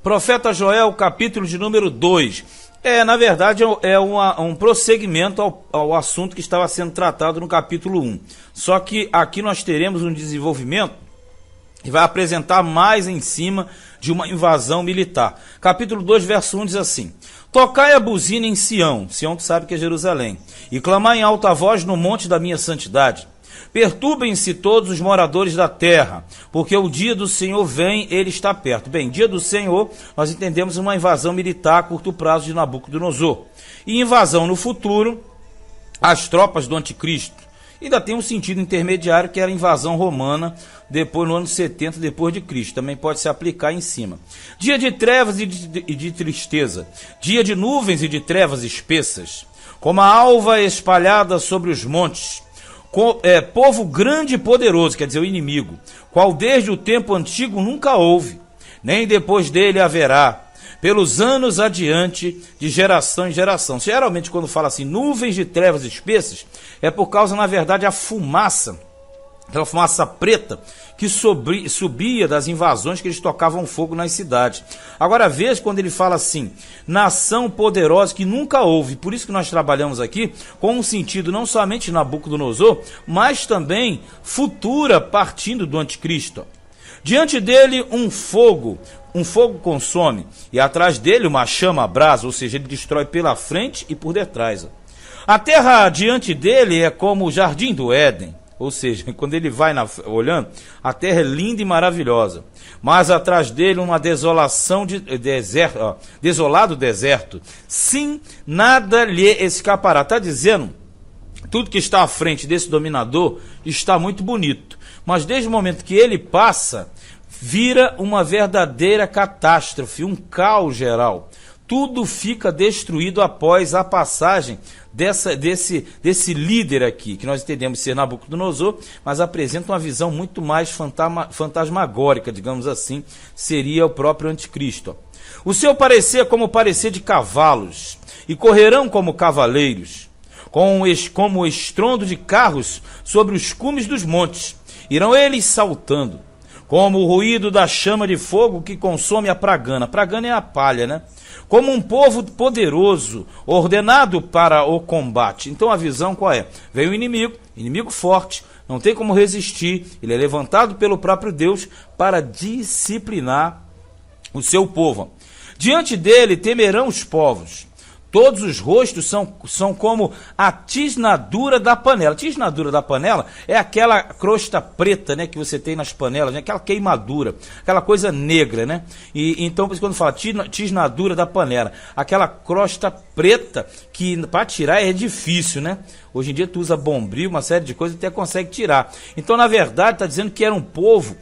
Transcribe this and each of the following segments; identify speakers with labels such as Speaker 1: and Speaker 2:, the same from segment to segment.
Speaker 1: Profeta Joel, capítulo de número 2. Na verdade, é um prosseguimento ao assunto que estava sendo tratado no capítulo 1. Só que aqui nós teremos um desenvolvimento que vai apresentar mais em cima de uma invasão militar. Capítulo 2, verso 1 diz assim: Tocai a buzina em Sião, Sião tu sabe que é Jerusalém, e clamai em alta voz no monte da minha santidade. Perturbem-se todos os moradores da terra, porque o dia do Senhor vem, ele está perto. Bem, dia do Senhor, nós entendemos uma invasão militar a curto prazo de Nabucodonosor. E invasão no futuro, as tropas do anticristo. Ainda tem um sentido intermediário, que era a invasão romana, depois no ano 70 depois de Cristo. Também pode se aplicar em cima. Dia de trevas e de tristeza, dia de nuvens e de trevas espessas, como a alva espalhada sobre os montes. Povo grande e poderoso, quer dizer, o inimigo, qual desde o tempo antigo nunca houve, nem depois dele haverá, pelos anos adiante, de geração em geração. Geralmente, quando fala assim, nuvens de trevas espessas, é por causa, na verdade, a fumaça, aquela fumaça preta que subia das invasões que eles tocavam fogo nas cidades. Agora veja quando ele fala assim, nação poderosa que nunca houve. Por isso que nós trabalhamos aqui com um sentido não somente Nabucodonosor, mas também futura, partindo do anticristo. Diante dele um fogo consome, e atrás dele uma chama abrasa, ou seja, ele destrói pela frente e por detrás. A terra diante dele é como o jardim do Éden. Ou seja, quando ele vai olhando, a terra é linda e maravilhosa. Mas atrás dele uma desolação de deserto, desolado deserto. Sim, nada lhe escapará. Está dizendo, tudo que está à frente desse dominador está muito bonito. Mas desde o momento que ele passa, vira uma verdadeira catástrofe, um caos geral. Tudo fica destruído após a passagem desse líder aqui, que nós entendemos ser Nabucodonosor, mas apresenta uma visão muito mais fantasmagórica, digamos assim, seria o próprio anticristo. O seu parecer é como o parecer de cavalos, e correrão como cavaleiros, como o estrondo de carros sobre os cumes dos montes. Irão eles saltando, como o ruído da chama de fogo que consome a pragana. A pragana é a palha, né? Como um povo poderoso, ordenado para o combate. Então a visão qual é? Vem o inimigo forte, não tem como resistir, ele é levantado pelo próprio Deus para disciplinar o seu povo. Diante dele temerão os povos. Todos os rostos são como a tisnadura da panela. A tisnadura da panela é aquela crosta preta, né, que você tem nas panelas, né, aquela queimadura, aquela coisa negra, né? E então, por isso, quando fala tisnadura da panela, aquela crosta preta que para tirar é difícil, né? Hoje em dia tu usa bombril, uma série de coisas, até consegue tirar. Então, na verdade, está dizendo que era um povo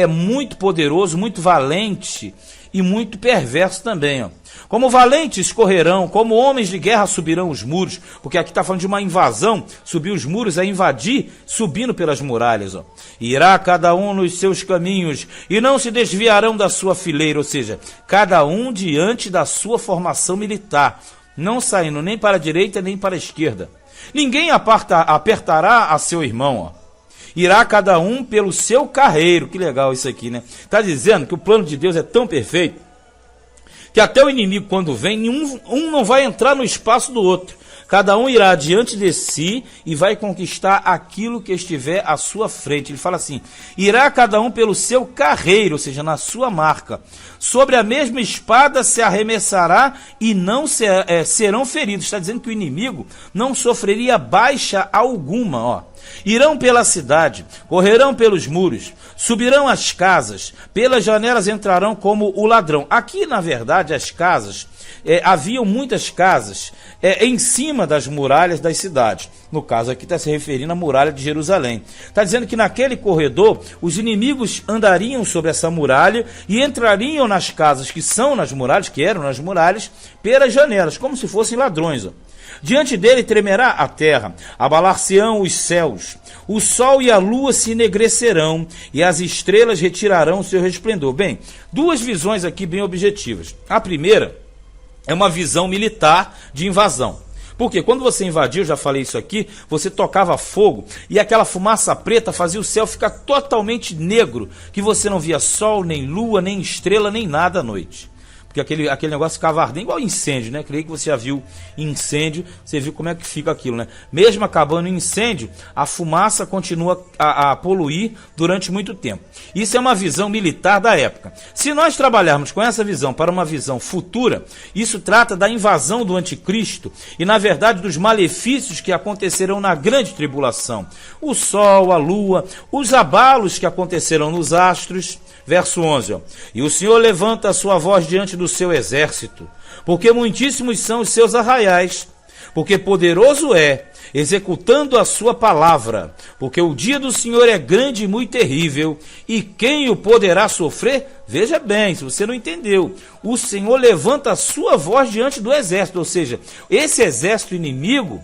Speaker 1: muito poderoso, muito valente e muito perverso também, ó. Como valentes correrão, como homens de guerra subirão os muros, porque aqui está falando de uma invasão, subir os muros é invadir, subindo pelas muralhas. Ó. Irá cada um nos seus caminhos, e não se desviarão da sua fileira, ou seja, cada um diante da sua formação militar, não saindo nem para a direita nem para a esquerda. Ninguém apertará a seu irmão, ó. Irá cada um pelo seu carreiro. Que legal isso aqui, né? Está dizendo que o plano de Deus é tão perfeito que até o inimigo, quando vem, um não vai entrar no espaço do outro. Cada um irá diante de si e vai conquistar aquilo que estiver à sua frente. Ele fala assim, irá cada um pelo seu carreiro, ou seja, na sua marca. Sobre a mesma espada se arremessará e não serão feridos. Está dizendo que o inimigo não sofreria baixa alguma, ó. Irão pela cidade, correrão pelos muros, subirão as casas, pelas janelas entrarão como o ladrão. Aqui, na verdade, as casas, haviam muitas casas em cima das muralhas das cidades. No caso aqui está se referindo à muralha de Jerusalém. Está dizendo que naquele corredor, os inimigos andariam sobre essa muralha e entrariam nas casas que são nas muralhas, que eram nas muralhas, pelas janelas, como se fossem ladrões, ó. Diante dele tremerá a terra, abalar-se-ão os céus, o sol e a lua se enegrecerão, e as estrelas retirarão o seu resplendor. Bem, duas visões aqui bem objetivas. A primeira é uma visão militar de invasão. Porque quando você invadia, eu já falei isso aqui, você tocava fogo e aquela fumaça preta fazia o céu ficar totalmente negro, que você não via sol, nem lua, nem estrela, nem nada à noite. porque aquele negócio ficava ardendo igual incêndio, né? Creio que você já viu incêndio, você viu como é que fica aquilo, né? Mesmo acabando o incêndio, a fumaça continua a poluir durante muito tempo. Isso é uma visão militar da época. Se nós trabalharmos com essa visão para uma visão futura, isso trata da invasão do anticristo e, na verdade, dos malefícios que acontecerão na grande tribulação. O sol, a lua, os abalos que acontecerão nos astros. Verso 11, ó. E o Senhor levanta a sua voz diante do seu exército, porque muitíssimos são os seus arraiais, porque poderoso é, executando a sua palavra, porque o dia do Senhor é grande e muito terrível, e quem o poderá sofrer? Veja bem, se você não entendeu, o Senhor levanta a sua voz diante do exército, ou seja, esse exército inimigo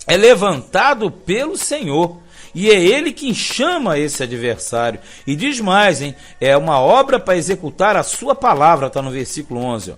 Speaker 1: é levantado pelo Senhor. E é ele quem chama esse adversário. E diz mais, hein? É uma obra para executar a sua palavra, está no versículo 11. Ó.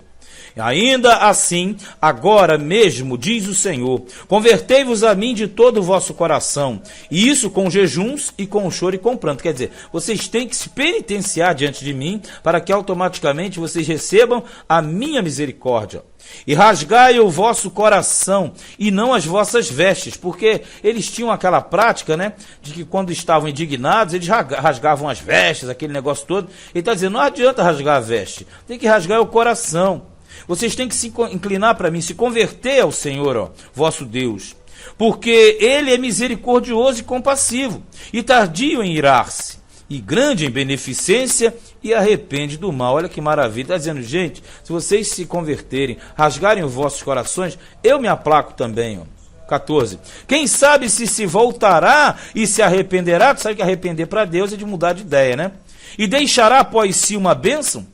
Speaker 1: Ainda assim, agora mesmo, diz o Senhor, convertei-vos a mim de todo o vosso coração, e isso com jejuns e com choro e com pranto. Quer dizer, vocês têm que se penitenciar diante de mim, para que automaticamente vocês recebam a minha misericórdia. E rasgai o vosso coração, e não as vossas vestes, porque eles tinham aquela prática, né, de que quando estavam indignados, eles rasgavam as vestes, aquele negócio todo. Ele está dizendo, não adianta rasgar a veste, tem que rasgar o coração. Vocês têm que se inclinar para mim, se converter ao Senhor, ó, vosso Deus, porque Ele é misericordioso e compassivo, e tardio em irar-se, e grande em beneficência, e arrepende do mal. Olha que maravilha, está dizendo, gente, se vocês se converterem, rasgarem os vossos corações, eu me aplaco também, ó. 14. Quem sabe se voltará e se arrependerá? Tu sabe que arrepender para Deus é de mudar de ideia, né? E deixará após si uma bênção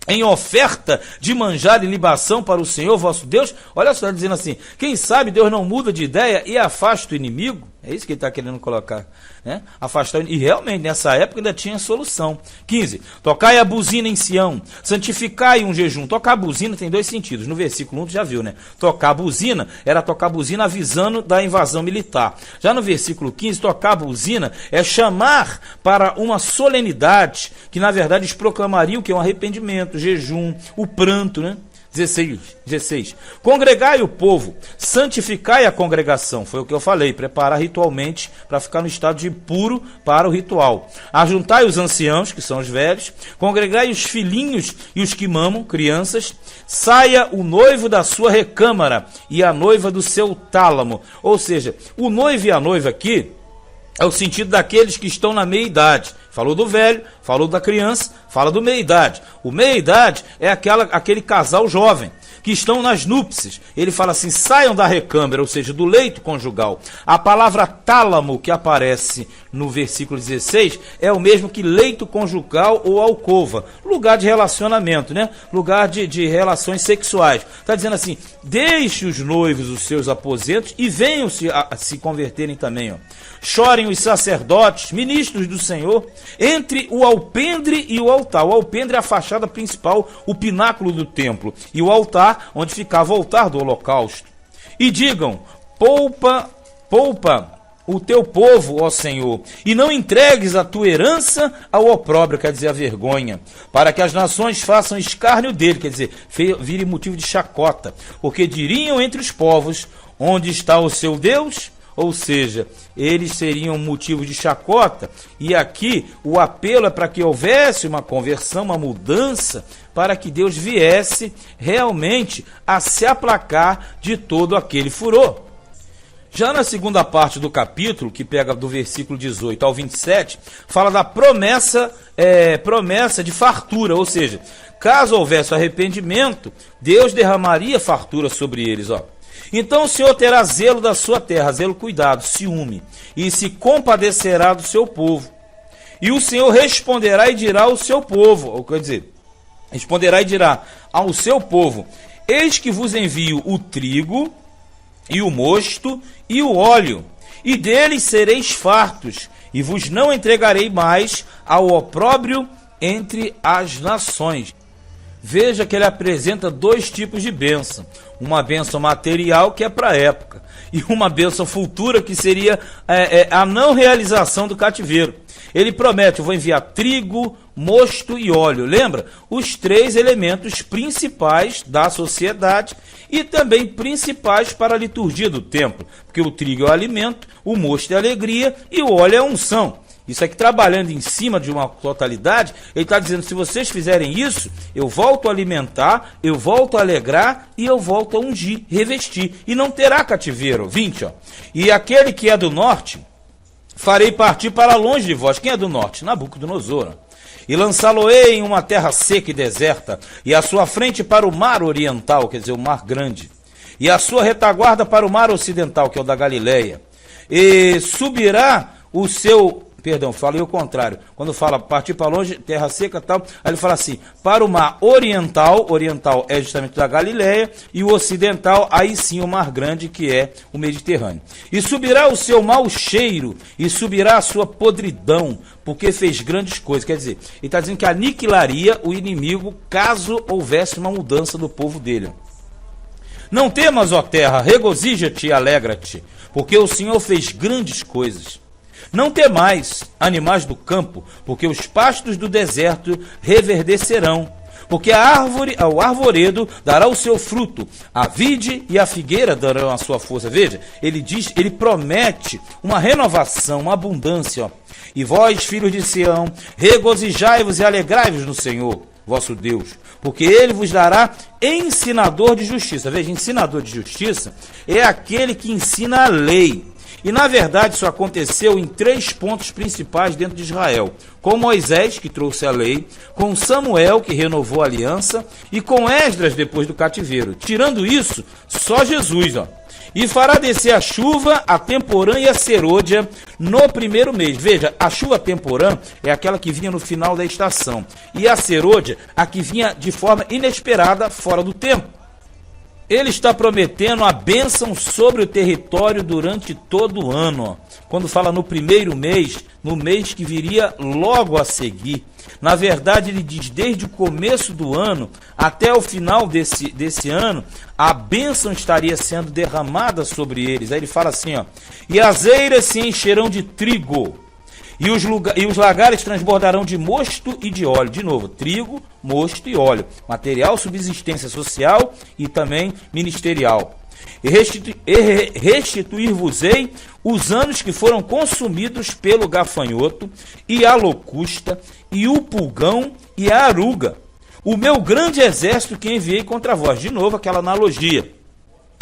Speaker 1: em oferta de manjar e libação para o Senhor vosso Deus. Olha só, está dizendo assim, quem sabe Deus não muda de ideia e afasta o inimigo? É isso que ele está querendo colocar, né? Afastar, e realmente nessa época ainda tinha solução. 15. Tocai a buzina em Sião, santificai um jejum. Tocar a buzina tem dois sentidos. No versículo 1 tu já viu, né? Tocar a buzina era tocar a buzina avisando da invasão militar. Já no versículo 15, tocar a buzina é chamar para uma solenidade, que na verdade eles proclamariam que é um arrependimento, jejum, o pranto, né? 16. Congregai o povo, santificai a congregação. Foi o que eu falei, preparar ritualmente para ficar no estado de puro para o ritual. Ajuntai os anciãos, que são os velhos, congregai os filhinhos e os que mamam, crianças, saia o noivo da sua recâmara e a noiva do seu tálamo. Ou seja, o noivo e a noiva aqui é o sentido daqueles que estão na meia-idade. Falou do velho, falou da criança, fala do meia-idade. O meia-idade é aquele casal jovem que estão nas núpcias. Ele fala assim, saiam da recâmara, ou seja, do leito conjugal. A palavra tálamo que aparece no versículo 16 é o mesmo que leito conjugal ou alcova, lugar de relacionamento, né? Lugar de relações sexuais. Está dizendo assim, deixe os noivos os seus aposentos e venham se converterem também, ó. Chorem os sacerdotes, ministros do Senhor, entre o alpendre e o altar. O alpendre é a fachada principal, o pináculo do templo, e o altar, onde ficava o altar do holocausto. E digam, poupa o teu povo, ó Senhor, e não entregues a tua herança ao opróbrio, quer dizer, a vergonha, para que as nações façam escárnio dele, quer dizer, vire motivo de chacota, porque diriam entre os povos, onde está o seu Deus? Ou seja, eles seriam motivo de chacota, e aqui o apelo é para que houvesse uma conversão, uma mudança, para que Deus viesse realmente a se aplacar de todo aquele furor. Já na segunda parte do capítulo, que pega do versículo 18 ao 27, fala da promessa de fartura, ou seja, caso houvesse arrependimento, Deus derramaria fartura sobre eles, ó. Então o Senhor terá zelo da sua terra, zelo, cuidado, ciúme, e se compadecerá do seu povo. E o Senhor responderá e dirá ao seu povo, ou quer dizer, responderá e dirá ao seu povo, eis que vos envio o trigo e o mosto e o óleo, e deles sereis fartos, e vos não entregarei mais ao opróbrio entre as nações. Veja que ele apresenta dois tipos de bênção. Uma bênção material, que é para a época, e uma bênção futura, que seria a não realização do cativeiro. Ele promete, eu vou enviar trigo, mosto e óleo. Lembra? Os três elementos principais da sociedade e também principais para a liturgia do templo. Porque o trigo é o alimento, o mosto é a alegria e o óleo é a unção. Isso aqui trabalhando em cima de uma totalidade, ele está dizendo, se vocês fizerem isso, eu volto a alimentar, eu volto a alegrar e eu volto a ungir, revestir. E não terá cativeiro. 20, ó. E aquele que é do norte, farei partir para longe de vós. Quem é do norte? Nabucodonosor. E lançá-lo-ei em uma terra seca e deserta, e a sua frente para o mar oriental, quer dizer, o mar grande, e a sua retaguarda para o mar ocidental, que é o da Galileia. E subirá o seu... Perdão, falei o contrário. Quando fala partir para longe, terra seca e tal, aí ele fala assim, para o mar oriental, oriental é justamente da Galileia, e o ocidental, aí sim o mar grande, que é o Mediterrâneo. E subirá o seu mau cheiro, e subirá a sua podridão, porque fez grandes coisas. Quer dizer, ele está dizendo que aniquilaria o inimigo, caso houvesse uma mudança do povo dele. Não temas, ó terra, regozija-te e alegra-te, porque o Senhor fez grandes coisas. Não temais, animais do campo, porque os pastos do deserto reverdecerão, porque o arvoredo dará o seu fruto, a vide e a figueira darão a sua força. Veja, ele diz, ele promete uma renovação, uma abundância. Ó. E vós, filhos de Sião, regozijai-vos e alegrai-vos no Senhor, vosso Deus, porque ele vos dará ensinador de justiça. Veja, ensinador de justiça é aquele que ensina a lei. E, na verdade, isso aconteceu em 3 pontos principais dentro de Israel. Com Moisés, que trouxe a lei, com Samuel, que renovou a aliança, e com Esdras, depois do cativeiro. Tirando isso, só Jesus, ó. E fará descer a chuva, a temporã e a serôdia no primeiro mês. Veja, a chuva temporã é aquela que vinha no final da estação. E a serôdia, a que vinha de forma inesperada, fora do tempo. Ele está prometendo a bênção sobre o território durante todo o ano. Ó. Quando fala no primeiro mês, no mês que viria logo a seguir. Na verdade, ele diz, desde o começo do ano até o final desse ano, a bênção estaria sendo derramada sobre eles. Aí ele fala assim, ó, e as eiras se encherão de trigo, e os lagares transbordarão de mosto e de óleo. De novo, trigo, mosto e óleo. Material, subsistência social e também ministerial. E restituir-vos-ei os anos que foram consumidos pelo gafanhoto, e a locusta, e o pulgão, e a aruga. O meu grande exército que enviei contra vós. De novo, aquela analogia.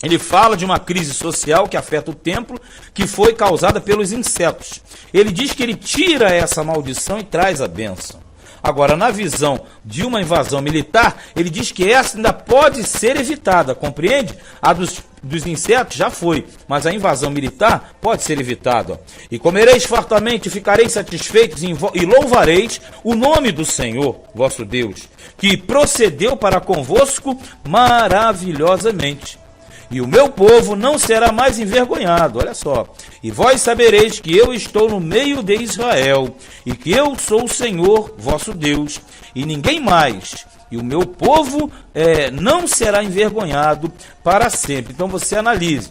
Speaker 1: Ele fala de uma crise social que afeta o templo, que foi causada pelos insetos. Ele diz que ele tira essa maldição e traz a bênção. Agora, na visão de uma invasão militar, ele diz que essa ainda pode ser evitada, compreende? A dos insetos já foi, mas a invasão militar pode ser evitada. E comereis fartamente, ficareis satisfeitos e louvareis o nome do Senhor, vosso Deus, que procedeu para convosco maravilhosamente. E o meu povo não será mais envergonhado, olha só. E vós sabereis que eu estou no meio de Israel, e que eu sou o Senhor, vosso Deus, e ninguém mais. E o meu povo não será envergonhado para sempre. Então você analise.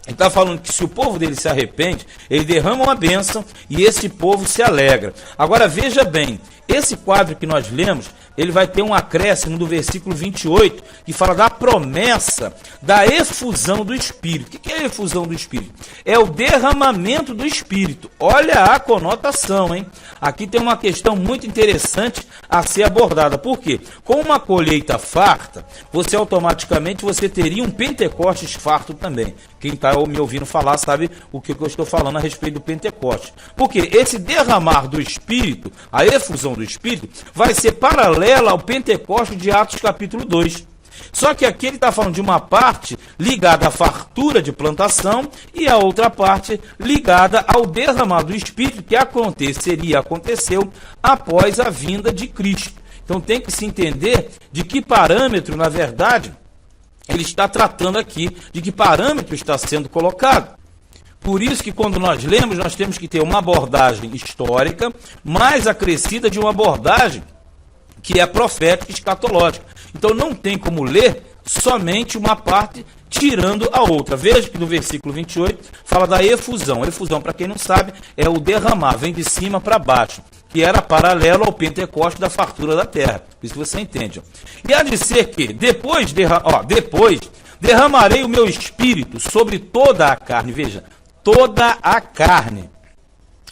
Speaker 1: Ele está falando que se o povo dele se arrepende, ele derrama uma bênção e esse povo se alegra. Agora veja bem, esse quadro que nós lemos, ele vai ter um acréscimo do versículo 28, que fala da promessa da efusão do Espírito. O que é a efusão do Espírito? É o derramamento do Espírito. Olha a conotação, hein? Aqui tem uma questão muito interessante a ser abordada. Por quê? Com uma colheita farta, você automaticamente teria um Pentecostes farto também. Quem está me ouvindo falar sabe o que eu estou falando a respeito do Pentecostes. Porque esse derramar do Espírito, a efusão do Espírito, vai ser paralela ao Pentecostes de Atos capítulo 2. Só que aqui ele está falando de uma parte ligada à fartura de plantação e a outra parte ligada ao derramar do Espírito que aconteceu após a vinda de Cristo. Então tem que se entender de que parâmetro, na verdade, ele está tratando aqui, de que parâmetro está sendo colocado. Por isso que quando nós lemos, nós temos que ter uma abordagem histórica mais acrescida de uma abordagem que é profética e escatológica. Então não tem como ler somente uma parte tirando a outra. Veja que no versículo 28 fala da efusão. A efusão, para quem não sabe, é o derramar, vem de cima para baixo. que era paralelo ao Pentecoste da fartura da terra. Isso que você entende. E há de ser que, depois derramarei o meu espírito sobre toda a carne. Veja, toda a carne.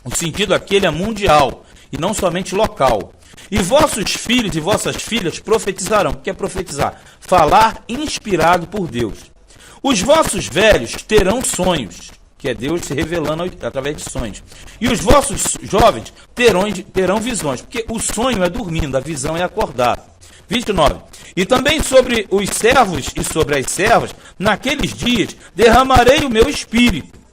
Speaker 1: O sentido aqui ele é mundial e não somente local. E vossos filhos e vossas filhas profetizarão. O que é profetizar? Falar inspirado por Deus. Os vossos velhos terão sonhos, que é Deus se revelando através de sonhos. E os vossos jovens terão visões, porque o sonho é dormindo, a visão é acordar. 29. E também sobre os servos e sobre as servas, naqueles dias, derramarei o meu espírito.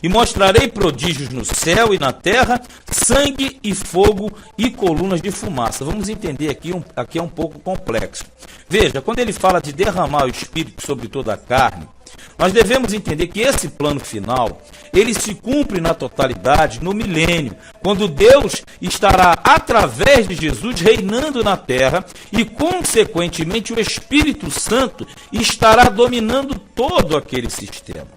Speaker 1: E mostrarei prodígios no céu e na terra, sangue e fogo e colunas de fumaça. Vamos entender aqui é um pouco complexo. Veja, quando ele fala de derramar o Espírito sobre toda a carne, nós devemos entender que esse plano final, ele se cumpre na totalidade no milênio, quando Deus estará, através de Jesus, reinando na terra e, consequentemente, o Espírito Santo estará dominando todo aquele sistema.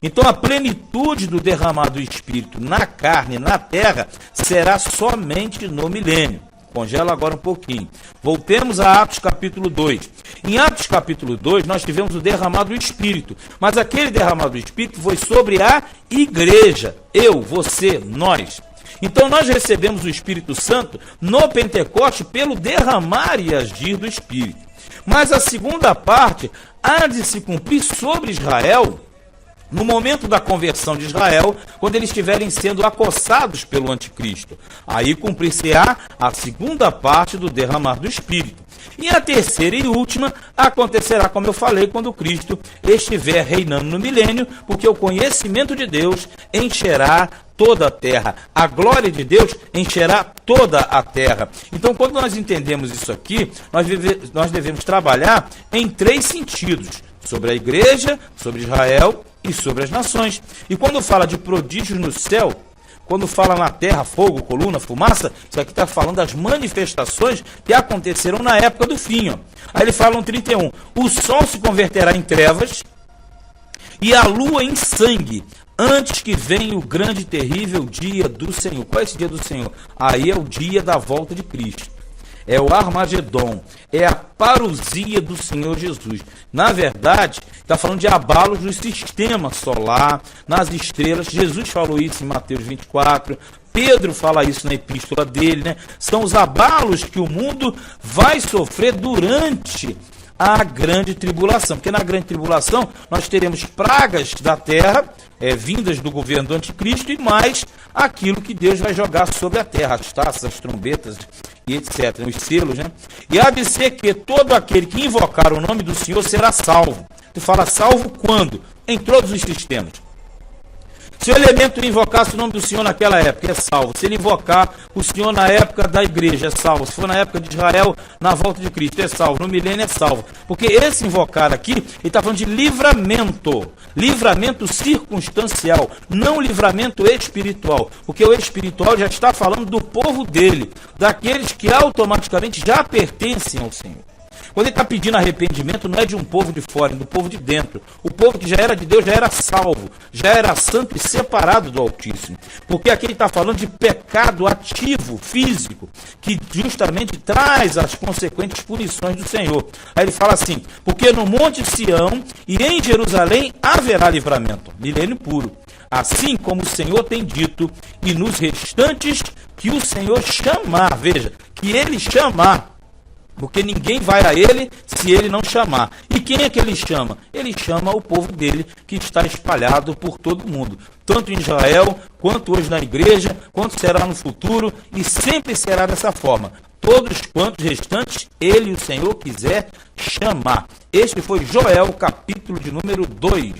Speaker 1: Então, a plenitude do derramar do Espírito na carne, na terra, será somente no milênio. Congela agora um pouquinho. Voltemos a Atos capítulo 2. Em Atos capítulo 2, nós tivemos o derramar do Espírito. Mas aquele derramar do Espírito foi sobre a igreja. Eu, você, nós. Então, nós recebemos o Espírito Santo no Pentecoste pelo derramar e agir do Espírito. Mas a segunda parte há de se cumprir sobre Israel, no momento da conversão de Israel, quando eles estiverem sendo acossados pelo anticristo. Aí cumprir-se-á a segunda parte do derramar do Espírito. E a terceira e última acontecerá, como eu falei, quando Cristo estiver reinando no milênio, porque o conhecimento de Deus encherá toda a terra. A glória de Deus encherá toda a terra. Então, quando nós entendemos isso aqui, nós devemos trabalhar em três sentidos: sobre a igreja, sobre Israel e sobre as nações. E quando fala de prodígios no céu, quando fala na terra, fogo, coluna, fumaça, isso aqui está falando das manifestações que acontecerão na época do fim. Ó. Aí ele fala no 31, o sol se converterá em trevas e a lua em sangue, antes que venha o grande e terrível dia do Senhor. Qual é esse dia do Senhor? Aí é o dia da volta de Cristo. É o Armagedon, é a parousia do Senhor Jesus. Na verdade, está falando de abalos no sistema solar, nas estrelas. Jesus falou isso em Mateus 24, Pedro fala isso na epístola dele, né? São os abalos que o mundo vai sofrer durante a grande tribulação, porque na grande tribulação nós teremos pragas da terra, vindas do governo do anticristo, e mais aquilo que Deus vai jogar sobre a terra, as taças, as trombetas e etc, os selos, né? E há de ser que todo aquele que invocar o nome do Senhor será salvo. Tu fala salvo quando? Em todos os sistemas. Se o elemento invocasse o nome do Senhor naquela época, é salvo. Se ele invocar o Senhor na época da igreja, é salvo. Se for na época de Israel, na volta de Cristo, é salvo. No milênio, é salvo. Porque esse invocar aqui, ele está falando de livramento. Livramento circunstancial, não livramento espiritual. Porque o espiritual já está falando do povo dele, daqueles que automaticamente já pertencem ao Senhor. Quando ele está pedindo arrependimento, não é de um povo de fora, é do povo de dentro. O povo que já era de Deus já era salvo, já era santo e separado do Altíssimo. Porque aqui ele está falando de pecado ativo, físico, que justamente traz as consequentes punições do Senhor. Aí ele fala assim, porque no Monte Sião e em Jerusalém haverá livramento, milênio puro. Assim como o Senhor tem dito, e nos restantes que o Senhor chamar, veja, que ele chamar, porque ninguém vai a ele se ele não chamar. E quem é que ele chama? Ele chama o povo dele, que está espalhado por todo o mundo. Tanto em Israel, quanto hoje na igreja, quanto será no futuro, e sempre será dessa forma. Todos quantos restantes, ele, o Senhor, quiser chamar. Este foi Joel, capítulo de número 2.